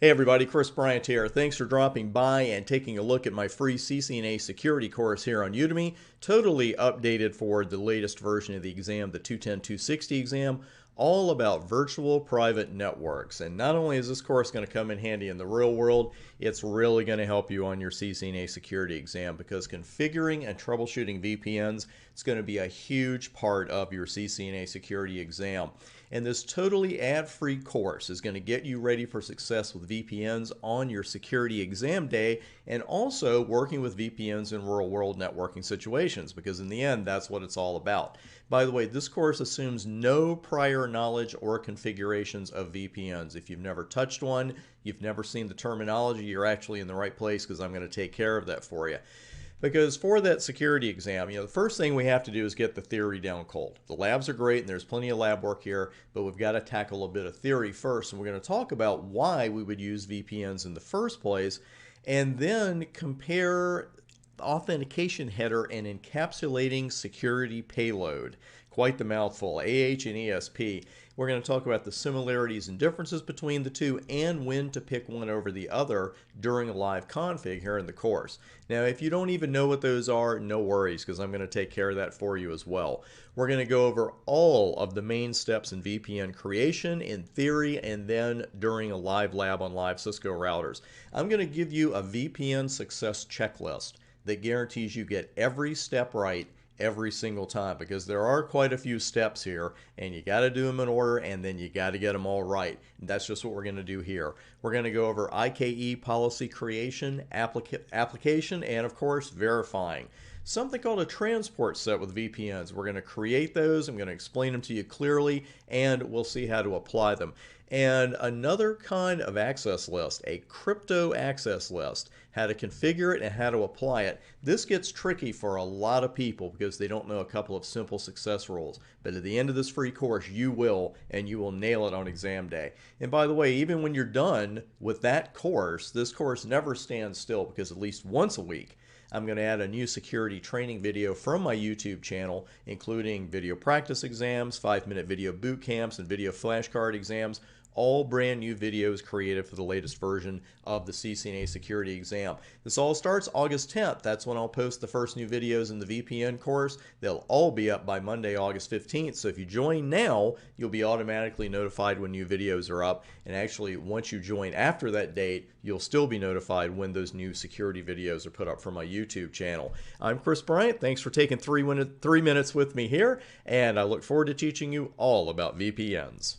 Hey everybody, Chris Bryant here. Thanks for dropping by and taking a look at my free CCNA security course here on Udemy. Totally updated for the latest version of the exam, the 210-260 exam, all about virtual private networks. And not only is this course going to come in handy in the real world, it's really going to help you on your CCNA security exam because configuring and troubleshooting VPNs is going to be a huge part of your CCNA security exam. And this totally ad-free course is going to get you ready for success with VPNs on your security exam day and also working with VPNs in real-world networking situations because in the end, that's what it's all about. By the way, this course assumes no prior knowledge or configurations of VPNs. If you've never touched one, you've never seen the terminology, you're actually in the right place because I'm going to take care of that for you. Because for that security exam, the first thing we have to do is get the theory down cold. The labs are great and there's plenty of lab work here, but we've got to tackle a bit of theory first. And we're going to talk about why we would use VPNs in the first place and then compare the authentication header and encapsulating security payload. Quite the mouthful, AH and ESP. We're going to talk about the similarities and differences between the two and when to pick one over the other during a live config here in the course. Now, if you don't even know what those are, no worries because I'm going to take care of that for you as well. We're going to go over all of the main steps in VPN creation in theory and then during a live lab on live Cisco routers. I'm going to give you a VPN success checklist that guarantees you get every step right every single time because there are quite a few steps here and you got to do them in order and then you got to get them all right. And that's just what we're going to do here. We're going to go over IKE policy creation, application, and of course verifying. Something called a transport set with VPNs. We're going to create those. I'm going to explain them to you clearly and we'll see how to apply them. And another kind of access list, a crypto access list, how to configure it and how to apply it. This gets tricky for a lot of people because they don't know a couple of simple success rules. But at the end of this free course, you will, and you will nail it on exam day. And by the way, even when you're done with that course, this course never stands still because at least once a week, I'm going to add a new security training video from my YouTube channel, including video practice exams, 5-minute video boot camps, and video flashcard exams. All brand new videos created for the latest version of the CCNA security exam. This all starts August 10th. That's when I'll post the first new videos in the VPN course. They'll all be up by Monday, August 15th. So if you join now, you'll be automatically notified when new videos are up. And actually, once you join after that date, you'll still be notified when those new security videos are put up from my YouTube channel. I'm Chris Bryant. Thanks for taking 3 minutes with me here. And I look forward to teaching you all about VPNs.